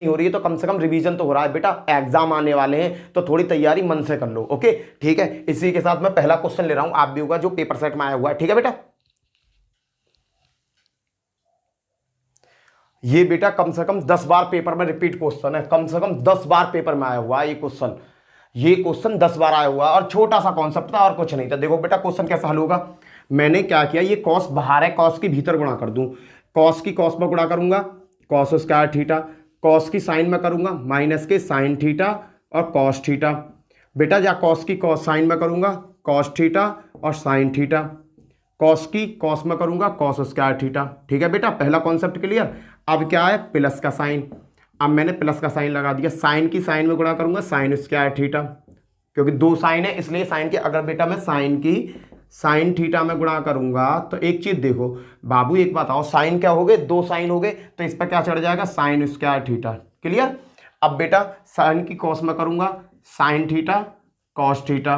नहीं हो रही है तो कम से कम रिवीजन तो हो रहा है बेटा, एग्जाम आने वाले हैं तो थोड़ी तैयारी मन से कर लो। ओके ठीक है, इसी के साथ मैं पहला क्वेश्चन ले रहा हूं, आप भी होगा जो पेपर सेट में आया हुआ है। ठीक है बेटा, ये बेटा कम से कम 10 बार पेपर में रिपीट क्वेश्चन है, कम से कम 10 बार पेपर में आया हुआ है ये क्वेश्चन 10 बार आया हुआ है, और छोटा सा कॉन्सेप्ट था और कुछ नहीं था। देखो बेटा क्वेश्चन कैसा हल होगा, मैंने क्या किया, ये कॉस बाहर है, कॉस की भीतर गुणा कर दूं, कॉस की कॉस में गुणा करूंगा कॉस स्क्वायर थीटा, कॉस की साइन में करूंगा माइनस के साइन थीटा और कॉस थीटा। बेटा या कॉस की कॉस साइन में करूंगा कॉस थीटा और साइन थीटा, कॉस की कॉस में करूंगा कॉस स्क्वायर थीटा। ठीक है बेटा, पहला कॉन्सेप्ट क्लियर। अब क्या है, प्लस का साइन, अब मैंने प्लस का साइन लगा दिया, साइन की साइन में गुणा करूंगा साइन स्क्वायर थीटा, क्योंकि दो साइन है इसलिए साइन की, अगर बेटा मैं साइन की साइन थीटा में गुणा करूंगा तो एक चीज देखो बाबू, एक बात आओ, साइन क्या हो गए, दो साइन हो गए, तो इस पर क्या चढ़ जाएगा, साइन स्क्वायर थीटा। क्लियर। अब बेटा साइन की कॉस में करूंगा sine theta cos theta,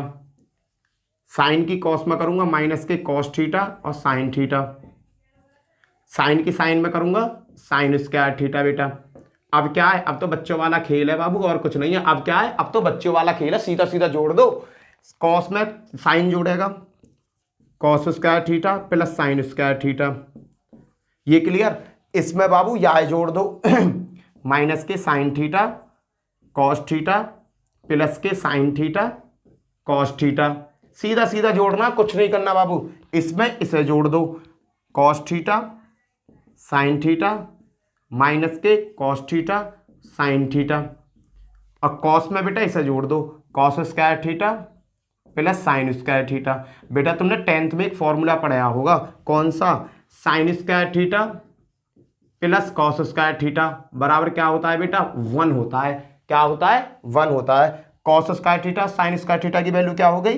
sine की कॉस में करूंगा माइनस के कॉस थीटा और साइन थीटा, साइन की साइन में करूंगा साइन स्क्वायर थीटा। बेटा अब क्या है, अब तो बच्चों वाला खेल है बाबू, और कुछ नहीं है। अब क्या है, अब तो बच्चों वाला खेल है, सीधा सीधा जोड़ दो, कॉस में साइन जोड़ेगा cos square theta plus sine square theta, ये क्लियर। इसमें बाबू यह जोड़ दो माइनस के sign theta cos theta plus के साइन थीटा कॉस थीटा, सीधा सीधा जोड़ना, कुछ नहीं करना बाबू। इसमें इसे जोड़ दो cos theta sine theta minus के कॉस थीटा साइन थीटा, और कॉस में बेटा इसे जोड़ दो cos square theta plus sine square theta. बेटा तुमने 10th में एक फॉर्मूला पढ़ाया होगा, कौन सा, sine square theta plus cos square theta बराबर क्या होता है बेटा, 1 होता है। क्या होता है, 1 होता है। Cos square theta sine square theta की वैल्यू क्या हो गई,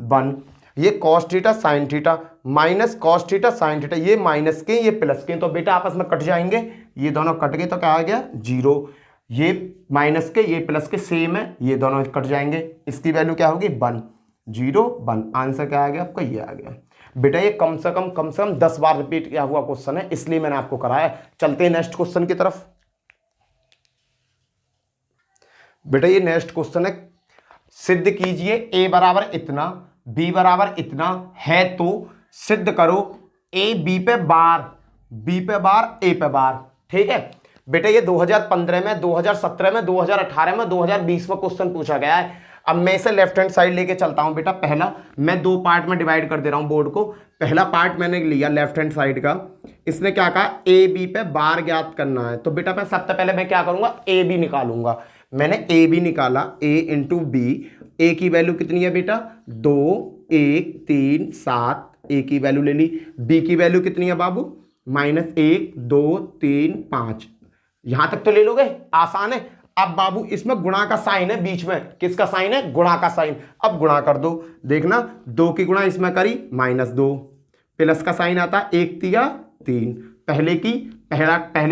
1। ये cos theta sine theta minus cos theta sine theta, ये माइनस के ये प्लस के, तो बेटा आपस में कट जाएंगे, ये दोनों कट गए तो क्या आ गया, 0। ये माइनस के ये प्लस के सेम है, ये दोनों कट जाएंगे, इसकी वैल्यू क्या होगी, 1, 0, 1। आंसर क्या आ गया आपका, ये आ गया। बेटा ये कम से कम 10 बार रिपीट किया हुआ क्वेश्चन है, इसलिए मैंने आपको कराया। चलते हैं नेक्स्ट क्वेश्चन की तरफ। बेटा ये नेक्स्ट क्वेश्चन है, सिद्ध कीजिए a बराबर इतना b बराबर इतना है तो सिद्ध करो a b पे बार b पे बार a पे बार। ठीक है बेटा, ये 2015 में 2017 में 2018 में 2020 में क्वेश्चन पूछा गया है। अब मैं इसे लेफ्ट हैंड साइड लेके चलता हूं बेटा। पहला मैं 2 पार्ट में डिवाइड कर दे रहा हूं बोर्ड को। पहला पार्ट मैंने लिया लेफ्ट हैंड साइड का, इसने क्या कहा, ए बी पे बार ज्ञात करना है। तो बेटा मैं सबसे पहले मैं क्या करूंगा, ए बी निकालूंगा। मैंने ए बी निकाला, ए इंटू बी, ए की वैल्यू कितनी है बेटा, 2, 1, 3, 7, ए की वैल्यू ले ली। बी की वैल्यू कितनी है बाबू, -1, 2, 3, 5। यहां तक तो ले लोगे, आसान है। अब बाबू इसमें गुणा का साइन है बीच में, किसका साइन है, गुणा का साइन। अब गुणा कर दो, देखना 2 की गुणा इसमें करी -2, प्लस का साइन आता 1 तिया 3, पहले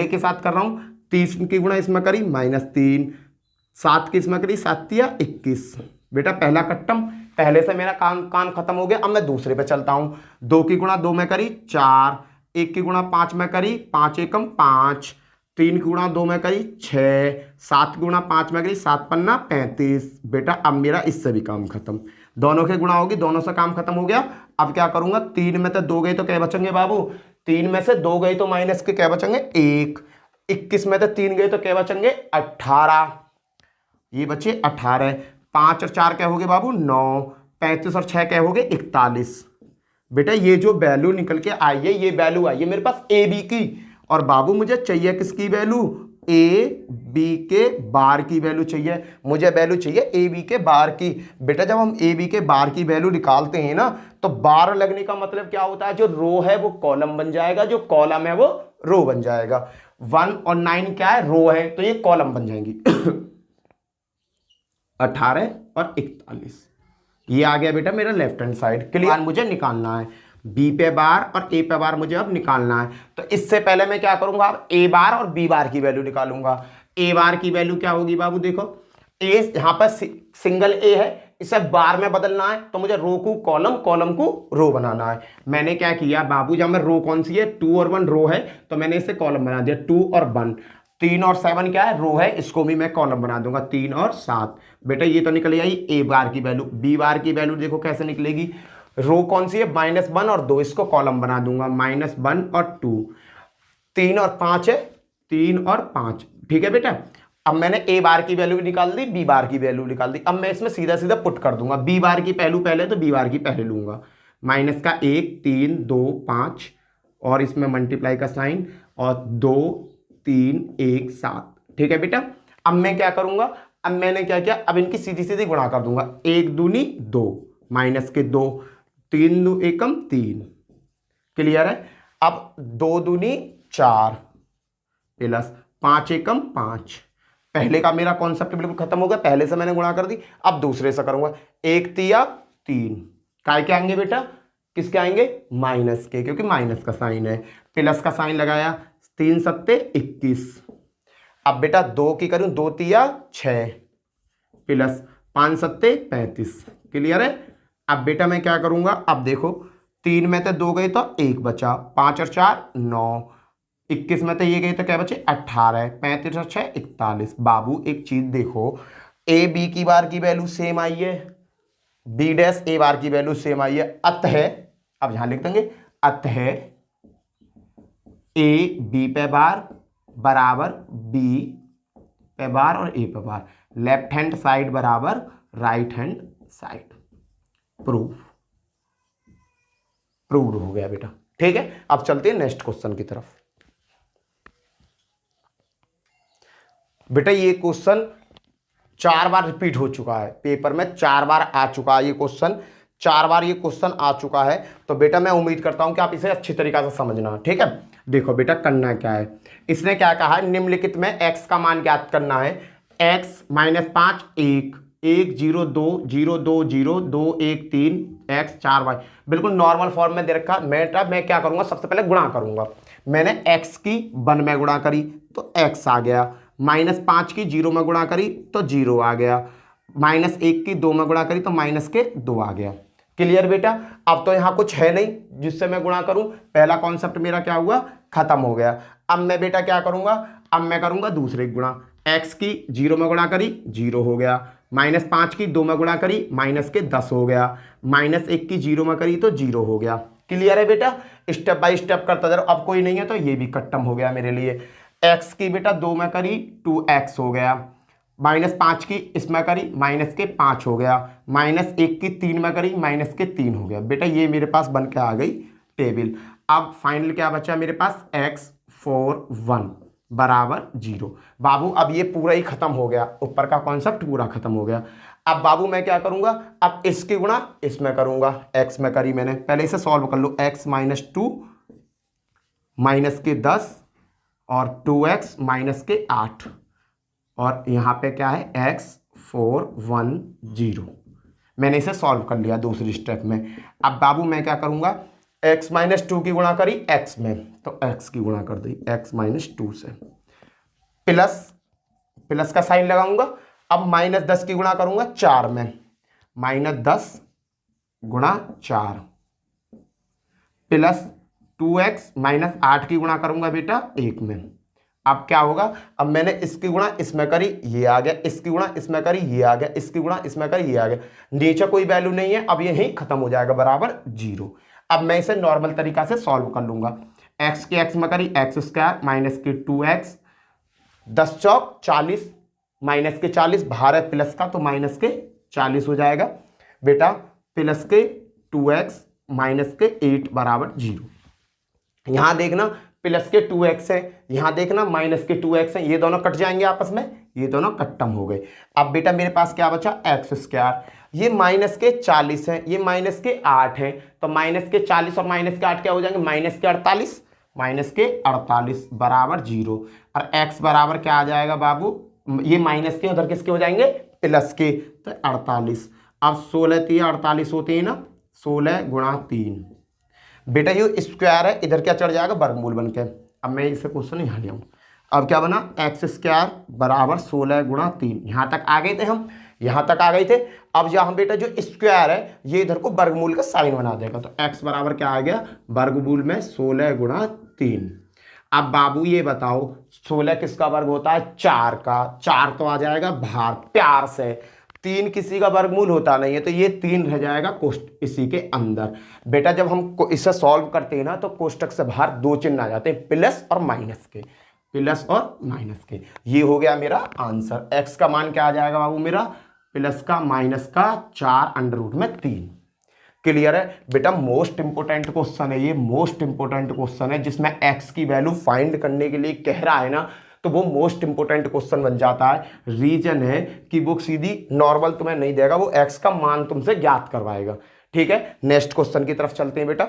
के साथ कर रहा हूं, 30 की गुणा इसमें करी -3, 7 की इसमें करी 7 तिया 21। बेटा पहला कट्टम, पहले से मेरा काम खत्म हो गया। अब मैं दूसरे पे चलता हूं। 2 की गुणा 2 में करी 4, 1 की गुणा 5 में करी 5 एकम 5, 3 की गुणा 2 में करी 6, 7 की गुणा 5 में करी 7 पन्ना 35। बेटा अब मेरा इससे भी काम खत्म, दोनों के गुणा होगी, दोनों से काम खत्म हो गया। अब क्या करूंगा, 3 में से 2 गए तो क्या बचेंगे बाबू, 3 में से 2 गए तो माइनस के क्या बचेंगे 1, 21 में से 3 गए तो क्या बचेंगे 18, ये बचे 18। 5 और 4 क्या हो गए बाबू 9, 35 और 6 क्या हो गए 41। बेटा ये जो वैल्यू निकल के आई है, ये वैल्यू आई है मेरे पास ए बी की, और बाबू मुझे चाहिए किसकी वैल्यू, ए बी के बार की वैल्यू चाहिए। मुझे वैल्यू चाहिए ए बी के बार की। बेटा जब हम ए बी के बार की वैल्यू निकालते हैं ना, तो बार लगने का मतलब क्या होता है, जो रो है वो कॉलम बन जाएगा, जो कॉलम है वो रो बन जाएगा। 1 और 9 क्या है, रो है, तो ये कॉलम बन जाएंगी। 18 और 41, ये आ गया बेटा मेरा लेफ्ट हैंड साइड। क्लियर, मुझे निकालना है बी पे बार और ए पे बार, मुझे अब निकालना है। तो इससे पहले मैं क्या करूंगा, अब ए बार और बी बार की वैल्यू निकालूंगा। ए बार की वैल्यू क्या होगी बाबू, देखो ए यहां पर सिंगल ए है, इसे बार में बदलना है, तो मुझे रो को कॉलम, कॉलम को रो बनाना है। मैंने क्या किया बाबू, जब मैं रो कौन सी है 2 और 1 रो है, तो मैंने इसे कॉलम बना दिया 2 और 1। 3 और 7 क्या है, रो है, इसको भी मैं कॉलम बना दूंगा। 3 और 7 बेटा ये तो निकल आई ए बार की वैल्यू। बी बार की वैल्यू देखो कैसे निकलेगी, रो कौन सी है, -1 और 2, इसको कॉलम बना दूंगा, -1 और 2। 3 और 5 है, 3 और 5, ठीक है बेटा। अब मैंने ए बार की वैल्यू निकाल दी, बी बार की वैल्यू निकाल दी। अब मैं इसमें सीधा सीधा पुट कर दूंगा, बी बार की पहलू पहले तो बी बार की पहले लूंगा, माइनस का 1 3 2 5 और इसमें मल्टीप्लाई का साइन और 2 3 1 7, ठीक है बेटा। अब मैं क्या करूंगा, अब मैंने क्या किया, अब इनकी सीधी सीधी गुणा कर दूंगा, 1 दूनी 2 माइनस के 2, 3 दू एकम 3, क्लियर है। अब 2 दूनी 4 प्लस 5 एकम 5, पहले का मेरा कॉन्सेप्ट बिल्कुल खत्म हो गया, पहले से मैंने गुणा कर दी। अब दूसरे से करूंगा, 1 तिया 3, काय के आएंगे बेटा, किसके आएंगे, माइनस के, क्योंकि माइनस का साइन है, प्लस का साइन लगाया, 3 सत्ते 21। अब बेटा 2 की करूं, 2 तिया 6 प्लस 5 सत्ते 35, क्लियर है। अब बेटा मैं क्या करूंगा, अब देखो 3 में तो 2 गए तो 1 बचा, 5 और 4 9, 21 में तो ये गए तो क्या बचे 18, 35 और 6 41। बाबू एक चीज देखो, ए बी की बार की वैल्यू सेम आई है, बी डैश ए बार की वैल्यू सेम आई है, अतः अब यहां लिख देंगे, अतः ए बी पे बार बराबर बी पे बार और ए पे बार, लेफ्ट हैंड साइड बराबर राइट हैंड साइड। प्रूव्ड हो गया बेटा, ठीक है। अब चलते हैं नेक्स्ट क्वेश्चन की तरफ। बेटा ये क्वेश्चन 4 बार रिपीट हो चुका है पेपर में, 4 बार आ चुका है ये क्वेश्चन, 4 बार ये क्वेश्चन आ चुका है। तो बेटा मैं उम्मीद करता हूं कि आप इसे अच्छी तरीके से समझना, ठीक है। देखो बेटा करना क्या है, इसने क्या कहा है, निम्नलिखित में x का मान ज्ञात करना है, x -5 1 1 0 2 0 2 0 2 1 3 x 4 y, बिल्कुल नॉर्मल फॉर्म में दे रखा। मैं क्या करूंगा, सबसे पहले गुणा करूंगा। मैंने x की 1 में गुणा करी तो x आ गया, -5 की 0 में गुणा करी तो 0 आ गया, -1 की 2 में गुणा करी तो -2 आ गया, क्लियर बेटा। अब तो यहां कुछ है नहीं जिससे मैं गुणा करूं, पहला कॉन्सेप्ट मेरा क्या हुआ, खत्म हो गया। अब मैं बेटा क्या करूंगा, अब मैं करूंगा दूसरे गुणा, x की 0 में गुणा करी 0 हो गया, -5 की 2 में गुणा करी -10 हो गया, -1 की 0 में करी तो 0 हो गया, क्लियर है बेटा। स्टेप बाय स्टेप करता जा रहा हूं। अब कोई नहीं है तो ये भी खत्म हो गया मेरे लिए। x की बेटा 2 में करी 2x हो गया, -5 की इसमें करी -5 हो गया, -1 की 3 में करी -3 हो गया। बेटा ये मेरे पास बन के आ गई टेबल। अब फाइनल क्या बचा मेरे पास, x 4 1 बराबर 0। बाबू अब ये पूरा ही खत्म हो गया, ऊपर का कॉन्सेप्ट पूरा खत्म हो गया। अब बाबू मैं क्या करूंगा, अब इसकी गुणा इसमें करूंगा, x में करी मैंने, पहले इसे सॉल्व कर लो, x -2 -10 और 2x -8 और यहाँ पे क्या है x 4 1 0, मैंने इसे सॉल्व कर लिया दूसरी स्टेप में। अब बाबू मैं क्या करूंगा, x -2 की गुणा करी x में तो x की गुणा कर दी x -2 से, प्लस का साइन लगाऊंगा। अब -10 की गुणा करूंगा 4 में, -10 गुणा 4 प्लस 2x -8 की गुणा करूंगा बेटा 1 में। अब क्या होगा, अब मैंने इसकी गुणा इसमें करी ये आ गया, इसकी गुणा इसमें करी ये आ गया, इसकी गुणा इसमें करी ये आ गया, नीचे कोई वैल्यू नहीं है, अब यही खत्म हो जाएगा बराबर 0। अब मैं इसे नॉर्मल तरीका से सॉल्व कर लूंगा, x की x में करी x² माइनस की 2x, 10 चौक 40 माइनस के 40 बाहर है प्लस का तो माइनस के 40 हो जाएगा बेटा, प्लस के 2x माइनस के 8 बराबर 0। यहां देखना प्लस के 2x है, यहां देखना माइनस के 2x है, ये दोनों कट जाएंगे आपस में, ये दोनों खत्म हो गए। अब बेटा मेरे पास क्या बचा x², ये माइनस के 40 है, ये माइनस के 8 है, तो माइनस के 40 और माइनस के 8 क्या हो जाएंगे, माइनस के 48 बराबर 0। और x बराबर क्या आ जाएगा बाबू, ये माइनस के उधर किसके हो जाएंगे प्लस के, तो 48। अब 16 3 48 होते हैं ना, 16 गुणा 3 बेटा ये स्क्वायर है, इधर क्या चढ़ जाएगा वर्गमूल बन के। अब मैं इसे क्वेश्चन यहाँ ले आऊँ, अब क्या बना x² बराबर 16 गुणा 3, यहाँ तक आ गए थे हम, यहाँ तक आ गए थे। अब यहाँ बेटा जो स्क्वायर है ये इधर को वर्गमूल का साइन बना देगा, तो x बराबर क्या आ गया वर्गमूल में 16 गुणा 3। अब बाबू ये बताओ 16 किसका वर्ग होता है? 4 का। 4 तो आ जाएगा बाहर प्यार से। 3 किसी का वर्गमूल होता नहीं है, तो ये 3 रह जाएगा कोष्ट इसी के अंदर। बेटा जब हम इसे सॉल्व करते हैं ना तो कोष्टक से बाहर 2 चिन्ह आ जाते हैं, प्लस और माइनस के। प्लस और माइनस के। ये हो गया मेरा आंसर। एक्स का मान क्या आ जाएगा बाबू मेरा? प्लस का माइनस का 4 अंडर रूट में 3। क्लियर है बेटा? मोस्ट इंपोर्टेंट क्वेश्चन है ये, मोस्ट इंपोर्टेंट क्वेश्चन है जिसमें एक्स की वैल्यू फाइंड करने के लिए कह रहा है ना, तो वो मोस्ट इंपोर्टेंट क्वेश्चन बन जाता है। रीजन है कि वो सीधी नॉर्मल तुम्हें नहीं देगा, वो एक्स का मान तुमसे ज्ञात करवाएगा। ठीक है, नेक्स्ट क्वेश्चन की तरफ चलते हैं बेटा।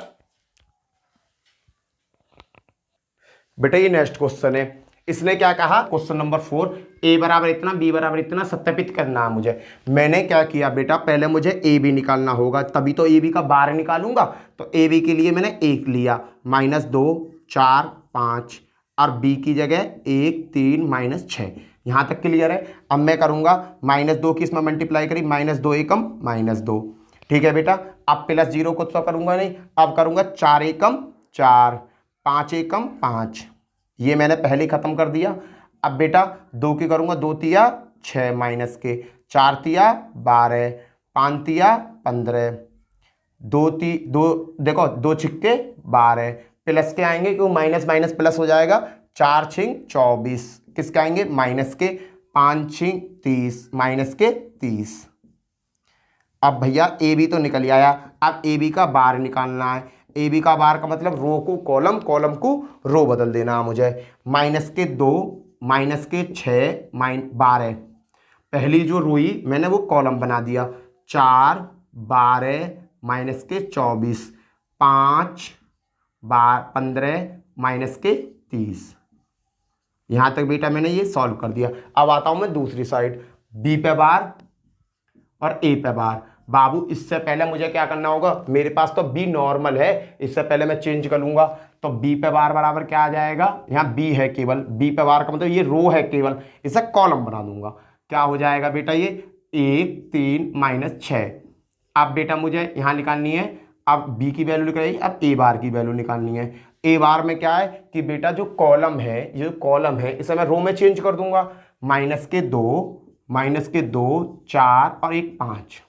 बेटा ये नेक्स्ट क्वेश्चन है। इसने क्या कहा? क्वेश्चन नंबर 4, ए बराबर इतना, बी बराबर इतना सत्यापित करना है मुझे। मैंने क्या किया बेटा, पहले मुझे ए बी निकालना होगा, तभी तो ए बी का बार निकालूंगा। तो ए बी के लिए मैंने 1 लिया, -2 4 5, और बी की जगह 1 3 -6। यहां तक क्लियर है? अब मैं करूंगा -2 की इसमें मल्टीप्लाई करी, -2 एकम -2। ठीक है बेटा, अब +0 को तो करूंगा नहीं, अब करूंगा 4 एकम 4, 5 एकम 5। ये मैंने पहले खत्म कर दिया। अब बेटा 2 की करूंगा, 2 तिया 6 माइनस के, 4 तिया 12, 5 तिया 15, 2 देखो 2 छिक्के 12, प्लस के आएंगे क्यों? माइनस माइनस प्लस हो जाएगा। 4 छिंग 24, किसके आएंगे? माइनस के। 5 छिंग 30, माइनस के 30। अब भैया ए बी तो निकल आया, अब ए बी का बार निकालना है। ए बी का बार का मतलब रो को कॉलम, कॉलम को रो बदल देना है मुझे। -2 -6 12, पहली जो रोई मैंने वो कॉलम बना दिया। 4 12 -24, 5 15 -30। यहां तक बेटा मैंने ये सॉल्व कर दिया। अब आता हूं मैं दूसरी साइड, बी पे बार और ए पे बार। बाबू इससे पहले मुझे क्या करना होगा? मेरे पास तो बी नॉर्मल है, इससे पहले मैं चेंज कर लूंगा। तो बी पे बार बराबर क्या आ जाएगा? यहाँ बी है केवल, बी पे बार का मतलब ये रो है केवल, इसे कॉलम बना दूंगा। क्या हो जाएगा बेटा? ये 1 3 -6। अब बेटा मुझे यहाँ निकालनी है, अब बी की वैल्यू निकाली, अब ए बार की वैल्यू निकालनी है। ए बार में क्या है कि बेटा जो कॉलम है, ये जो कॉलम है इसे मैं रो में चेंज कर दूंगा। -2 4 और 1 5।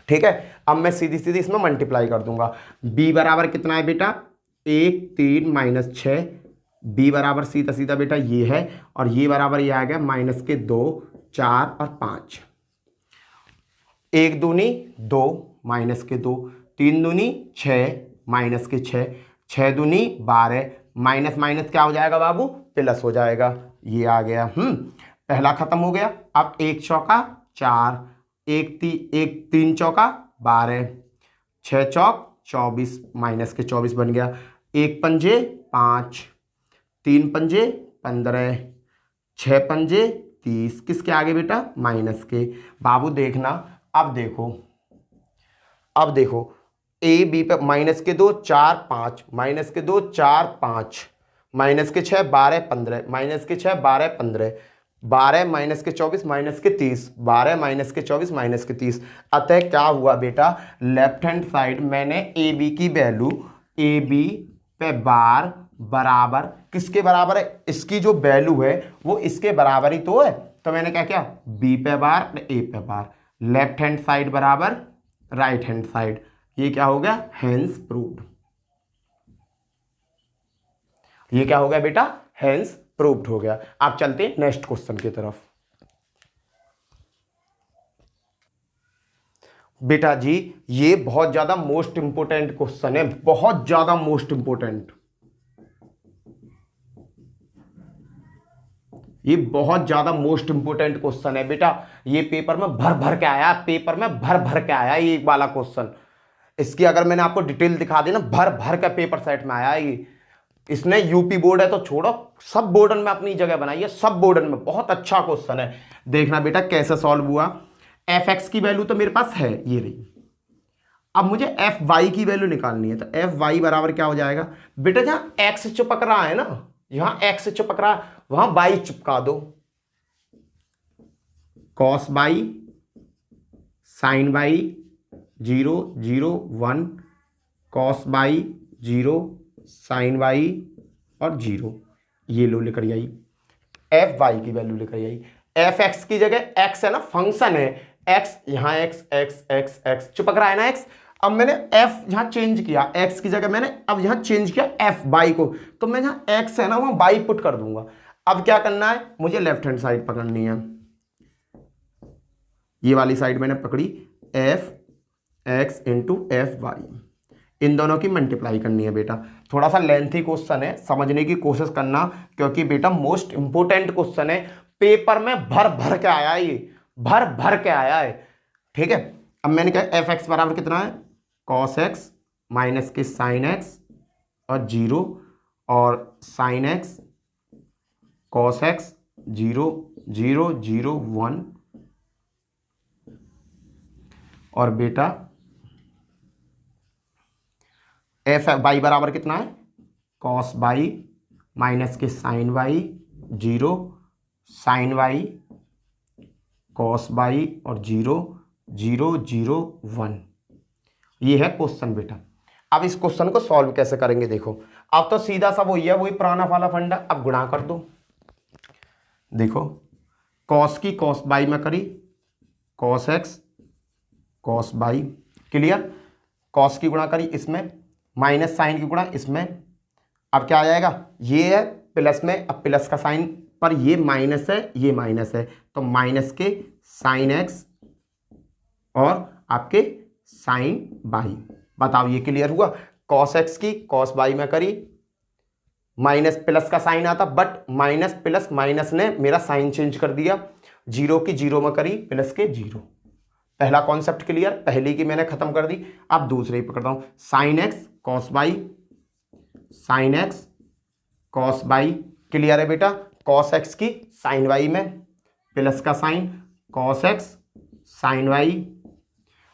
ठीक है, अब मैं सीधी सीधी इसमें मल्टीप्लाई कर दूंगा। b बराबर कितना है बेटा? 1 3 -6। b बराबर सीधा सीधा बेटा ये है, और ये बराबर ये आ गया -2 4 और 5। 1 दूनी 2 -2, 3 दूनी 6 -6, 6 दूनी 12, माइनस माइनस क्या हो जाएगा बाबू? प्लस हो जाएगा। ये आ गया। पहला खत्म हो गया। अब 1 चौका 4, 1 3 चौका 12, 6 चौक 24, माइनस के 24 बन गया। 1 पंजे 5, 3 पंजे 15, 6 पंजे 30, किसके आगे बेटा? माइनस के। बाबू देखना, अब देखो ए बी पे -2 4 5, -2 4 5, -6 12 15, -6 12 15, 12 -24 -30, 12 -24 -30। अतः क्या हुआ बेटा? लेफ्ट हैंड साइड मैंने ए बी की वैल्यू, ए बी पे बार बराबर किसके बराबर है? इसकी जो वैल्यू है वो इसके बराबर ही तो है। तो मैंने क्या किया? बी पे बार ए पे बार, लेफ्ट हैंड साइड बराबर राइट हैंड साइड। ये क्या हो गया? Hence proved. ये क्या हो गया बेटा? हेंस प्रूव्ड हो गया। आप चलते हैं नेक्स्ट क्वेश्चन की तरफ। बेटा जी ये बहुत ज्यादा मोस्ट इंपोर्टेंट क्वेश्चन है, बहुत ज्यादा मोस्ट इंपोर्टेंट। ये बहुत ज्यादा मोस्ट इंपोर्टेंट क्वेश्चन है बेटा। ये पेपर में भर भर के आया, पेपर में भर भर के आया ये वाला क्वेश्चन। इसकी अगर मैंने आपको डिटेल दिखा दी ना, भर भर का पेपर सेट में आया ये। इसने यूपी बोर्ड है तो छोड़ो, सब बोर्डन में अपनी जगह बनाई है, सब बोर्डन में। बहुत अच्छा क्वेश्चन है। देखना बेटा कैसे सॉल्व हुआ। एफ एक्स की वैल्यू तो मेरे पास है, ये रही। अब मुझे एफ वाई की वैल्यू निकालनी है। तो एफ वाई बराबर क्या हो जाएगा बेटा? जहां एक्स चिपक रहा है ना, यहां एक्स चिपक रहा है, वहां वाई चिपका दो। Cos by sine y 0 0 1, cos y 0 sine y और 0, ये लो लेकर आई, एफ वाई की वैल्यू लेकर आई। एफ एक्स की जगह एक्स है ना, फंक्शन है एक्स, यहाँ एक्स एक्स एक्स एक्स चिपक रहा है ना एक्स। अब मैंने एफ यहाँ चेंज किया, एक्स की जगह मैंने अब यहाँ चेंज किया एफ वाई को, तो मैं यहाँ एक्स है ना वहाँ वाई पुट कर दूंगा। अब क्या करना है, मुझे लेफ्ट हैंड साइड पकड़नी है, ये वाली साइड मैंने पकड़ी, F X into F Y, इन दोनों की मल्टीप्लाई करनी है बेटा। थोड़ा सा लेंथी क्वेश्चन है, समझने की कोशिश करना, क्योंकि बेटा मोस्ट इंपोर्टेंट क्वेश्चन है, पेपर में भर भर के आया है, ये भर भर के आया है। ठीक है, अब मैंने कहा एफ एक्स बराबर कितना है, कॉस एक्स माइनस के साइन एक्स और 0, और साइन एक्स कॉस एक्स 0 0 0 1, और बेटा एफ वाई बराबर कितना है, कॉस वाई माइनस के sine Y 0, sine y cos y और 0 0 0 1। ये है क्वेश्चन बेटा। अब इस क्वेश्चन को सॉल्व कैसे करेंगे देखो, अब तो सीधा सा वही है, वही पुराना वाला फंडा। अब गुणा कर दो, देखो कॉस की कॉस बाई में करी, cos x cos y, clear. Cos की गुणा करी इसमें, माइनस साइन की गुणा इसमें। अब क्या आ जाएगा, ये है प्लस में, अब प्लस का साइन पर ये माइनस है, ये माइनस है, तो माइनस के साइन एक्स और आपके साइन बाई। बताओ ये क्लियर हुआ। कॉस एक्स की कॉस बाई में करी, माइनस प्लस का साइन आता, बट माइनस प्लस माइनस ने मेरा साइन चेंज कर दिया। 0 की 0 में करी, प्लस के 0। पहला कॉन्सेप्ट क्लियर, पहली की मैंने खत्म कर दी। अब दूसरे ही पकड़ता हूं, sine x cos by, sine x cos y, clear है बेटा। कॉस एक्स की साइन वाई में, प्लस का sine cos x sine y,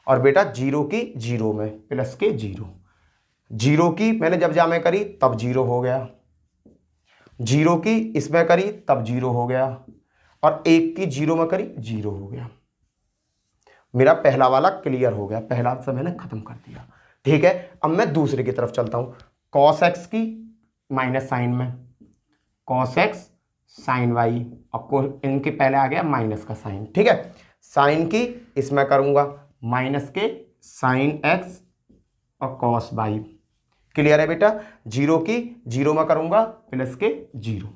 और बेटा 0 की 0 में, प्लस के 0। 0 की मैंने जब जामे करी तब 0 हो गया, 0 की इसमें करी तब 0 हो गया, और 1 की 0 में करी 0 हो गया। मेरा पहला वाला क्लियर हो गया, पहला से मैंने खत्म कर दिया। ठीक है, अब मैं दूसरे की तरफ चलता हूं। कॉस एक्स की माइनस साइन में, कॉस एक्स साइन वाई, आपको इनके पहले आ गया माइनस का साइन। ठीक है, साइन की इसमें करूंगा माइनस के साइन एक्स और कॉस बाई, क्लियर है बेटा। 0 की 0 में करूंगा प्लस के 0,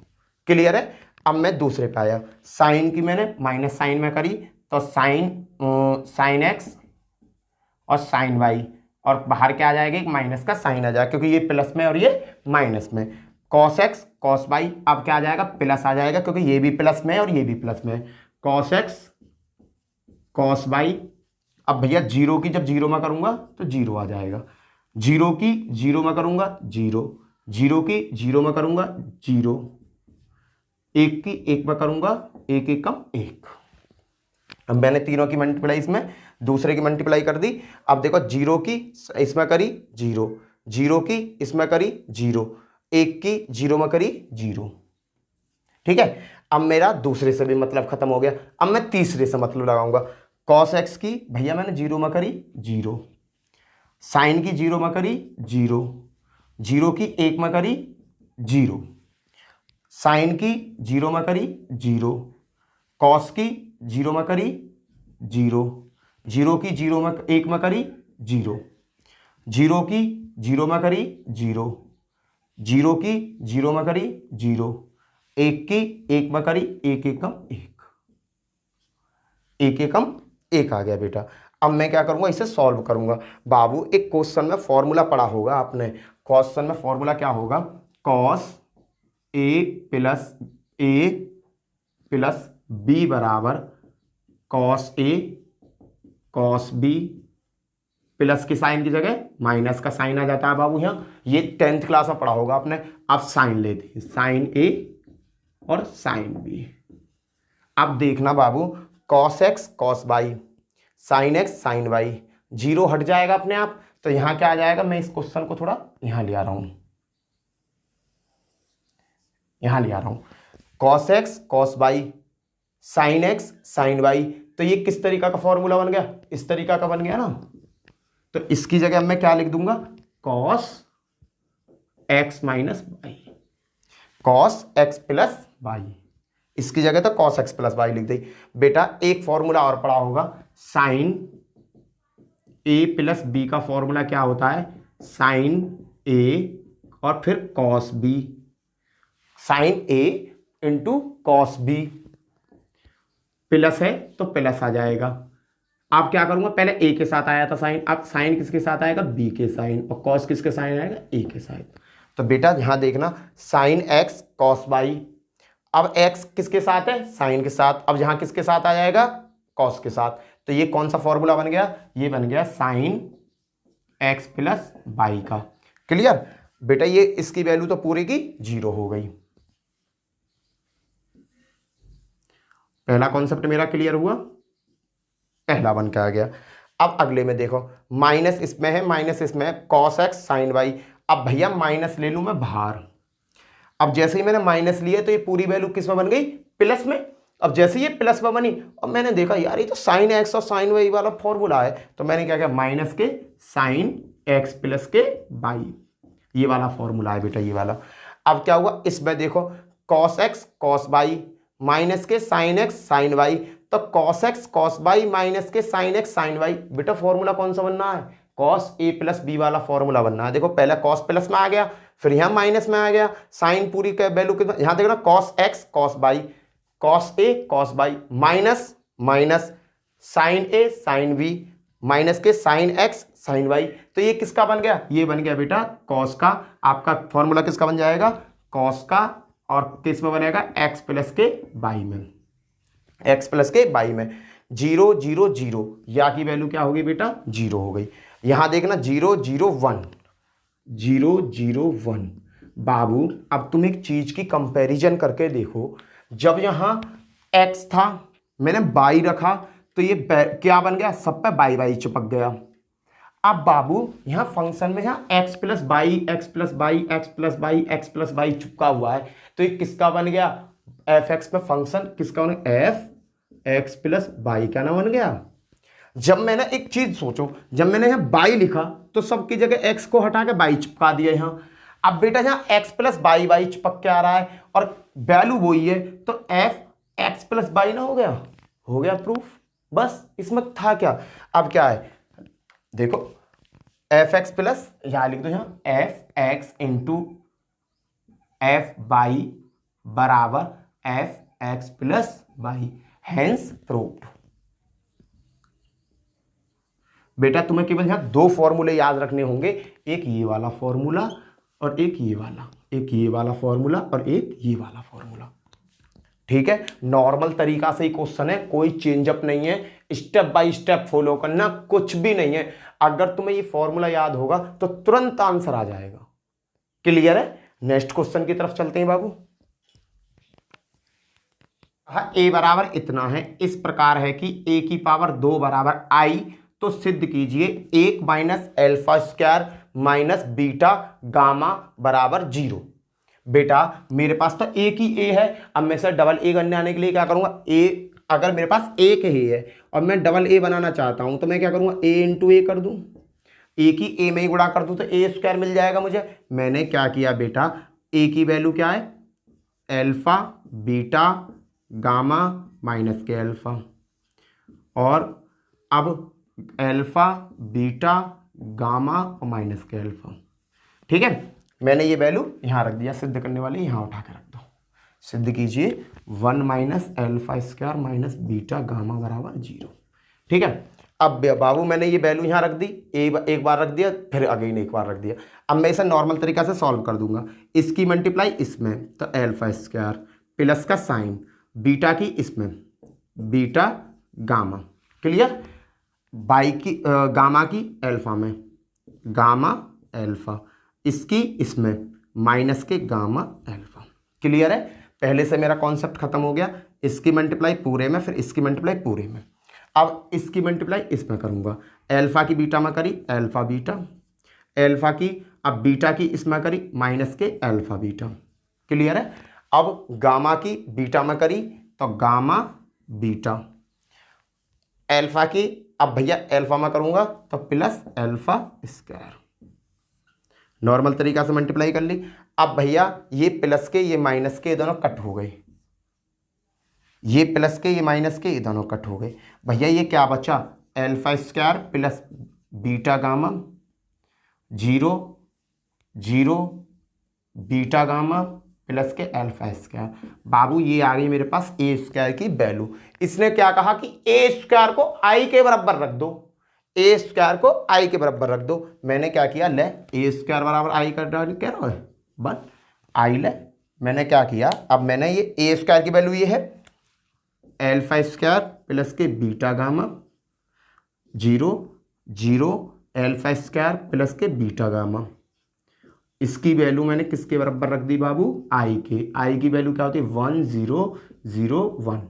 क्लियर है। अब मैं दूसरे पे आया, साइन की मैंने माइनस साइन में करी, तो साइन एक्स और साइन वाई, और बाहर क्या आ जाएगा, एक माइनस का साइन आ जाएगा, क्योंकि ये प्लस में और ये माइनस में। कॉस एक्स कॉस बाई, अब क्या आ जाएगा, प्लस आ जाएगा, क्योंकि ये भी प्लस में और ये भी प्लस में। कॉस एक्स कॉस बाई, अब भैया 0 की जब 0 में करूंगा तो 0 आ जाएगा, 0 की 0 में करूंगा 0, 0 की 0 में करूंगा 0, 1 की 1 में करूंगा 1 एकम 1। अब मैंने तीनों की मल्टीप्लाई इसमें दूसरे की मल्टीप्लाई कर दी। अब देखो 0 की इसमें करी 0, 0 की इसमें करी 0, 1 की 0 में करी 0। ठीक है, अब मेरा दूसरे से भी मतलब खत्म हो गया। अब मैं तीसरे से मतलब लगाऊंगा। कॉस एक्स की भैया मैंने 0 में करी 0, साइन की 0 में करी 0, 0 की 1 में करी 0, साइन की 0 में करी 0, कॉस की 0 में करी 0, 0 की 0 में 1 में करी 0, 0 की 0 में करी 0, 0 की 0 में करी 0, 1 की 1 में करी 1 एकम 1, 1 एकम 1 आ गया बेटा। अब मैं क्या करूंगा, इसे सॉल्व करूंगा। बाबू एक क्वेश्चन में फॉर्मूला पढ़ा होगा आपने, क्वेश्चन में फॉर्मूला क्या होगा, कॉस ए प्लस बी बराबर cos A cos B, plus के साइन की जगह माइनस का साइन आ जाता है बाबू यहाँ, ये 10th क्लास में पढ़ा होगा आपने। अब साइन लेते हैं, साइन ए और साइन बी। अब देखना बाबू, cos x cos by, sine x sine Y, 0 हट जाएगा अपने आप, तो यहां क्या आ जाएगा, मैं इस क्वेश्चन को थोड़ा यहां ले आ रहा हूं, यहां ले आ रहा हूं। Cos x cos by, sine x sine Y, तो ये किस तरीका का फॉर्मूला बन गया, इस तरीका का बन गया ना। तो इसकी जगह मैं क्या लिख दूंगा, cos x minus y. Cos x plus y, इसकी जगह तो कॉस एक्स प्लस वाई लिख दी। बेटा एक फॉर्मूला और पढ़ा होगा, साइन ए प्लस बी का फॉर्मूला क्या होता है, साइन ए और फिर कॉस बी, साइन ए इंटू कॉस बी, प्लस है तो प्लस आ जाएगा। आप क्या करूंगा, पहले ए के साथ आया था साइन, अब साइन किसके साथ आएगा, बी के साइन, और कॉस किसके साइन आएगा, ए के साथ। तो बेटा यहां देखना, साइन एक्स कॉस वाई, अब एक्स किसके साथ है, साइन के साथ, अब यहां किसके साथ आ जाएगा, कॉस के साथ। तो ये कौन सा फॉर्मूला बन गया, ये बन गया साइन एक्स प्लस वाई का। क्लियर बेटा, ये इसकी वैल्यू तो पूरी की 0 हो गई। पहला कॉन्सेप्ट मेरा क्लियर हुआ, पहला बन के आ गया। अब अगले में देखो, माइनस इसमें है, माइनस इसमें है, कॉस एक्स साइन वाई। अब भैया माइनस ले लूं मैं बाहर, अब जैसे ही मैंने माइनस लिया तो ये पूरी वैल्यू किस में बन गई, प्लस में। अब जैसे ये प्लस में बनी और मैंने देखा यार ये तो साइन एक्स और साइन वाई वाला फॉर्मूला है, तो मैंने क्या किया, माइनस के साइन एक्स प्लस के वाई, ये वाला फॉर्मूला है बेटा, ये वाला। अब क्या हुआ, इसमें देखो cos x cos Y minus के साइन एक्स साइन वाई, तो cos x cos Y minus के साइन एक्स साइन वाई। बेटा फॉर्मूला कौन सा बनना है, कॉस ए प्लस बी वाला फॉर्मूला बनना है। देखो पहले कॉस प्लस में आ गया, फिर यहां माइनस में आ गया, साइन पूरी का वैल्यू कितना, यहां देखना cos x cos Y, cos A cos Y minus minus sine A sine B minus के साइन एक्स साइन वाई। तो ये किसका बन गया, ये बन गया बेटा कॉस का। आपका फॉर्मूला किसका बन जाएगा, कॉस का, और किस में बनेगा, एक्स प्लस के वाई में, एक्स प्लस के वाई में। 0 0 0, या की वैल्यू क्या होगी बेटा, 0 हो गई। यहां देखना 0 0 1 0 0 1। बाबू अब तुम एक चीज की कंपैरिजन करके देखो, जब यहां x था मैंने y रखा तो ये क्या बन गया, सब पे बाई बाई चिपक गया। अब बाबू यहां फंक्शन में यहां x plus by x plus by x plus by x plus by चिपका हुआ है, तो ये किसका बन गया, एफ एक्स में फंक्शन किसका बन गया, एफ एक्स प्लस बाई का ना बन गया। जब मैंने एक चीज सोचो, जब मैंने यहां बाई लिखा तो सबकी जगह x को हटा के बाई चिपका दिया यहां। अब बेटा यहां x प्लस बाई बाई चिपक के आ रहा है और वैल्यू वही है, तो एफ एक्स प्लस बाई ना हो गया प्रूफ, बस इसमें था क्या। अब क्या है देखो, एफ एक्स प्लस, यहां लिख दो यहां F X into F Y बराबर F X plus Y, hence proved. बेटा तुम्हें केवल यहां 2 फॉर्मूले याद रखने होंगे, एक ये वाला फॉर्मूला और एक ये वाला, एक ये वाला फॉर्मूला और एक ये वाला फॉर्मूला। ठीक है, नॉर्मल तरीका से ही क्वेश्चन है, कोई चेंजअप नहीं है, स्टेप बाय स्टेप फॉलो करना, कुछ भी नहीं है। अगर तुम्हें ये फॉर्मूला याद होगा तो तुरंत आंसर आ जाएगा। क्लियर है, नेक्स्ट क्वेश्चन की तरफ चलते हैं बाबू। हाँ, ए बराबर इतना है, इस प्रकार है कि ए की पावर 2 बराबर आई, तो सिद्ध कीजिए 1 minus alpha square minus beta gamma बराबर 0। बेटा मेरे पास तो एक ही ए है, अब मैं इसे डबल ए करने आने के लिए क्या करूंगा, ए अगर मेरे पास एक ही है और मैं डबल ए बनाना चाहता हूं तो मैं क्या करूंगा, ए इंटू ए कर दूं, ए की ए में ही गुणा कर दूं तो ए स्क्वायर मिल जाएगा मुझे। मैंने क्या किया बेटा, ए की वैल्यू क्या है, एल्फा बीटा गामा माइनस के अल्फा, और अब एल्फा बीटा गामा और माइनस के अल्फा। ठीक है, मैंने ये वैल्यू यहां रख दिया, सिद्ध करने वाले यहां उठा के रख दो, सिद्ध कीजिए 1 minus alpha square minus beta gamma बराबर 0। ठीक है, अब बाबू मैंने ये वैल्यू यहां रख दी, एक बार रख दिया, फिर अगेन एक बार रख दिया। अब मैं इसे नॉर्मल तरीका से सॉल्व कर दूंगा, इसकी मल्टीप्लाई इसमें तो एल्फा स्क्वायर प्लस का साइन बीटा की इसमें बीटा गामा, क्लियर, बाई की गामा की एल्फा में गामा एल्फा, इसकी इसमें माइनस के गामा एल्फा। क्लियर है, पहले से मेरा कॉन्सेप्ट खत्म हो गया, इसकी मल्टीप्लाई पूरे में फिर इसकी मल्टीप्लाई पूरे में। अब इसकी मल्टीप्लाई इसमें करूंगा, एल्फा की बीटा में करी एल्फा बीटा, एल्फा की अब बीटा की इसमें करी माइनस के एल्फा बीटा। क्लियर है, अब गामा की बीटा में करी तो गामा बीटा, एल्फा की अब भैया एल्फा में करूंगा तो प्लस एल्फा स्क्वायर, नॉर्मल तरीका से मल्टीप्लाई कर ली। अब भैया ये प्लस के ये माइनस के ये दोनों कट हो गए, ये प्लस के ये माइनस के ये दोनों कट हो गए। भैया ये क्या बचा, alpha square plus beta gamma, 0 0 beta gamma plus के अल्फा स्क्वायर। बाबू ये आ गई मेरे पास ए स्क्वायर की वैल्यू। इसने क्या कहा कि ए स्क्वायर को आई के बराबर रख दो, ए स्क्वायर को आई के बराबर रख दो। मैंने क्या किया, ले ए स्क्वायर बराबर आई कर कह रहा है 1 आई ले। मैंने क्या किया, अब मैंने ये ए स्क्वायर की वैल्यू ये है अल्फा स्क्वायर प्लस के beta gamma, 0 0 alpha square plus के बीटा गामा। इसकी वैल्यू मैंने किसके बराबर रख दी बाबू, आई के। आई की वैल्यू क्या होती है 1 0 0 1,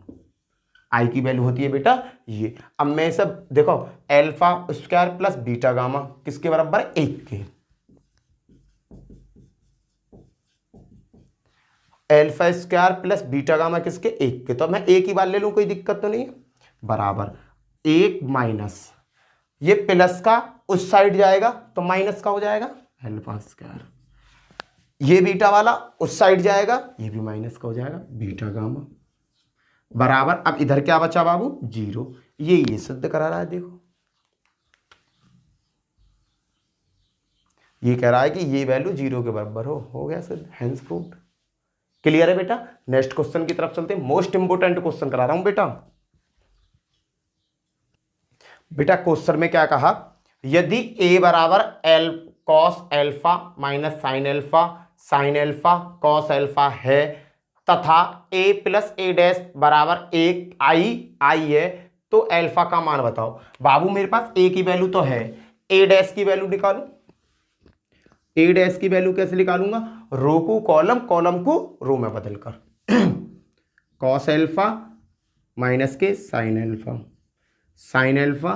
आई की वैल्यू होती है बेटा ये। अब मैं सब देखो alpha square plus beta gamma किसके बराबर, 1 के। Alpha square plus beta gamma किसके, 1 के। तो मैं एक ही बार ले लूं, कोई दिक्कत तो नहीं है, बराबर 1 माइनस ये प्लस का उस साइड जाएगा तो माइनस का हो जाएगा अल्फा स्क्वायर, ये बीटा वाला उस साइड जाएगा ये भी माइनस का हो जाएगा बीटा गामा, बराबर। अब इधर क्या बचा बाबू, 0। ये सिद्ध करा रहा है, देखो ये कह रहा है कि ये वैल्यू 0 के बराबर हो गया सिद्ध, हेंस प्रूव्ड। क्लियर है बेटा। नेक्स्ट क्वेश्चन की तरफ चलते हैं, मोस्ट इंपोर्टेंट क्वेश्चन करा रहा हूं बेटा। बेटा क्वेश्चन में क्या कहा, यदि a बराबर L cos alpha minus sine alpha cos alpha है तथा a प्लस a डैश बराबर 1 आई है तो एल्फा का मान बताओ। बाबू मेरे पास a की वैल्यू तो है, a डैश की वैल्यू निकालू। a डैश की वैल्यू कैसे निकालूंगा, रो को कॉलम, कॉलम को रो में बदलकर कॉस एल्फा माइनस के साइन एल्फा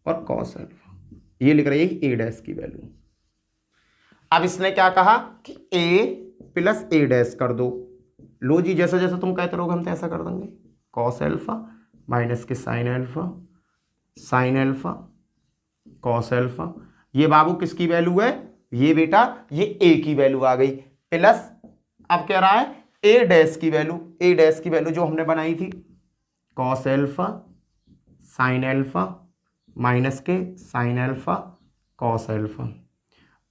और कॉस एल्फा, ये लिख रही है a डैश की वैल्यू। अब इसने क्या कहा कि a प्लस a डैश कर दो। लो जी, जैसा जैसा तुम कहते रहोगे हम तो ऐसा कर देंगे। कॉस एल्फा माइनस के साइन एल्फा कॉस एल्फा। ये बाबू किसकी वैल्यू है, ये बेटा ये a की वैल्यू आ गई, प्लस अब कह रहा है a डैश की वैल्यू जो हमने बनाई थी, cos alpha sine alpha minus के साइन एल्फा कॉस एल्फा।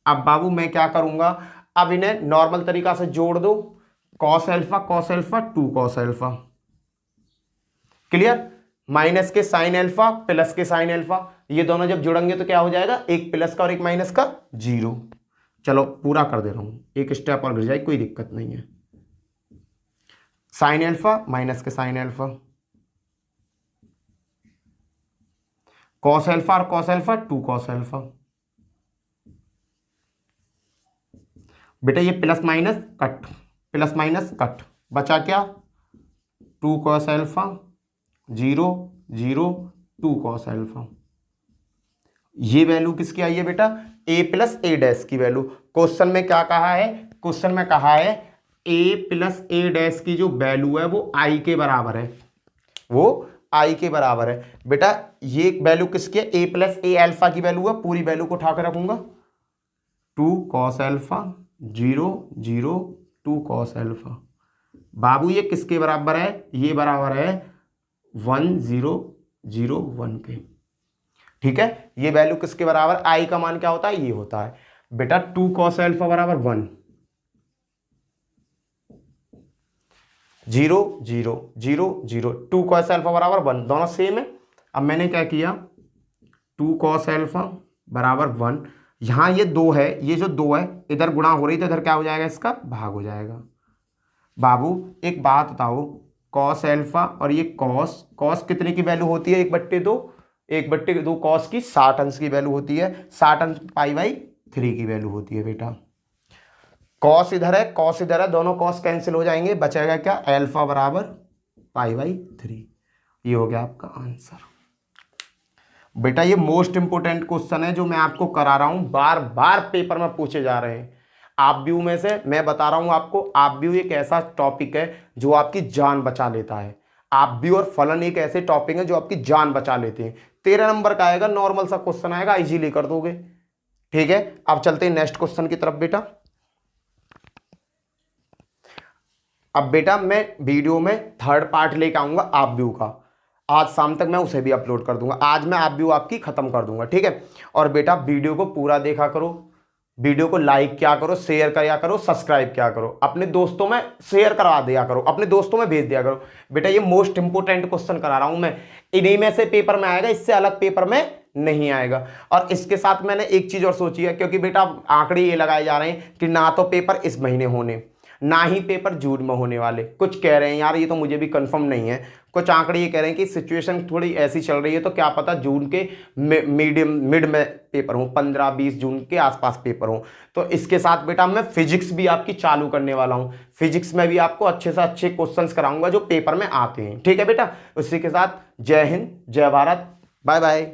अब बाबू मैं क्या करूंगा, अब इन्हें नॉर्मल तरीका से जोड़ दो, cos alpha 2 cos alpha. Clear, minus के साइन एल्फा प्लस के साइन एल्फा, ये दोनों जब जुड़ेंगे तो क्या हो जाएगा, एक प्लस का और एक माइनस का 0। चलो पूरा कर दे रहा हूं, एक स्टेप और गिर जाए, कोई दिक्कत नहीं है। साइन एल्फा माइनस के साइन एल्फा, कॉस एल्फा और कॉस एल्फा 2 कॉस एल्फा। बेटा ये प्लस माइनस कट, बचा क्या 2 कॉस एल्फा 0 0 2 कॉस एल्फा। ये वैल्यू किसकी आई है बेटा, a प्लस a डैश की वैल्यू। क्वेश्चन में क्या कहा है, क्वेश्चन में कहा है a प्लस a डैश की जो वैल्यू है वो i के बराबर है, वो i के बराबर है। बेटा ये वैल्यू किसकी है, a प्लस a अल्फा की वैल्यू है, पूरी वैल्यू को उठा कर रखूंगा 2 कॉस एल्फा 0 0 2 कॉस एल्फा। बाबू ये किसके बराबर है, ये बराबर है 1 0 0 1 के। ठीक है, ये वैल्यू किसके बराबर, i का मान क्या होता है, ये होता है बेटा 2 कॉस एल्फा बराबर 1 0 0 0 0 2 कॉस एल्फा बराबर 1, दोनों सेम है। अब मैंने क्या किया 2 कॉस एल्फा बराबर 1, यहां ये 2 है, ये जो 2 है इधर गुणा हो रही तो इधर क्या हो जाएगा, इसका भाग हो जाएगा। बाबू एक बात बताओ, कॉस एल्फा और ये कॉस कितने की वैल्यू होती है, 1/2 कॉस की 60 अंश की वैल्यू होती है, 60 अंश π/3 की वैल्यू होती है बेटा। कॉस इधर है, दोनों कॉस कैंसिल हो जाएंगे, बचेगा क्या, एल्फा बराबर π/3। ये हो गया आपका आंसर। बेटा ये मोस्ट इंपोर्टेंट क्वेश्चन है जो मैं आपको करा रहा हूं, बार बार पेपर में पूछे जा रहे हैं। आप व्यू में से मैं बता रहा हूं आपको, आप व्यू एक ऐसा टॉपिक है जो आपकी जान बचा लेता है। आप व्यू और फलन एक ऐसे टॉपिक है जो आपकी जान बचा लेते हैं। 13 नंबर का आएगा, नॉर्मल सा क्वेश्चन आएगा, इजीली कर दोगे। ठीक है, अब चलते हैं नेक्स्ट क्वेश्चन की तरफ बेटा। अब बेटा मैं वीडियो में थर्ड पार्ट लेके आऊँगा आप व्यू का, आज शाम तक मैं उसे भी अपलोड कर दूंगा। आज मैं आप व्यू आपकी ख़त्म कर दूंगा, ठीक है। और बेटा वीडियो को पूरा देखा करो, वीडियो को लाइक क्या करो, शेयर किया करो, सब्सक्राइब क्या करो, अपने दोस्तों में शेयर करा दिया करो, अपने दोस्तों में भेज दिया करो। बेटा ये मोस्ट इंपोर्टेंट क्वेश्चन करा रहा हूं मैं, इन्हीं में से पेपर में आएगा, इससे अलग पेपर में नहीं आएगा। और इसके साथ मैंने एक चीज और सोची है, क्योंकि बेटा आंकड़े ये लगाए जा रहे हैं कि ना तो पेपर इस महीने होने, ना ही पेपर जून में होने वाले। कुछ कह रहे हैं यार, ये तो मुझे भी कंफर्म नहीं है, कुछ आंकड़े ये कह रहे हैं कि सिचुएशन थोड़ी ऐसी चल रही है, तो क्या पता जून के मिड में पेपर हो, 15-20 जून के आसपास पेपर हो। तो इसके साथ बेटा मैं फिजिक्स भी आपकी चालू करने वाला हूँ, फिजिक्स में भी आपको अच्छे से अच्छे क्वेश्चंस कराऊंगा जो पेपर में आते हैं, ठीक है बेटा। उसी के साथ जय हिंद, जय भारत, बाय बाय।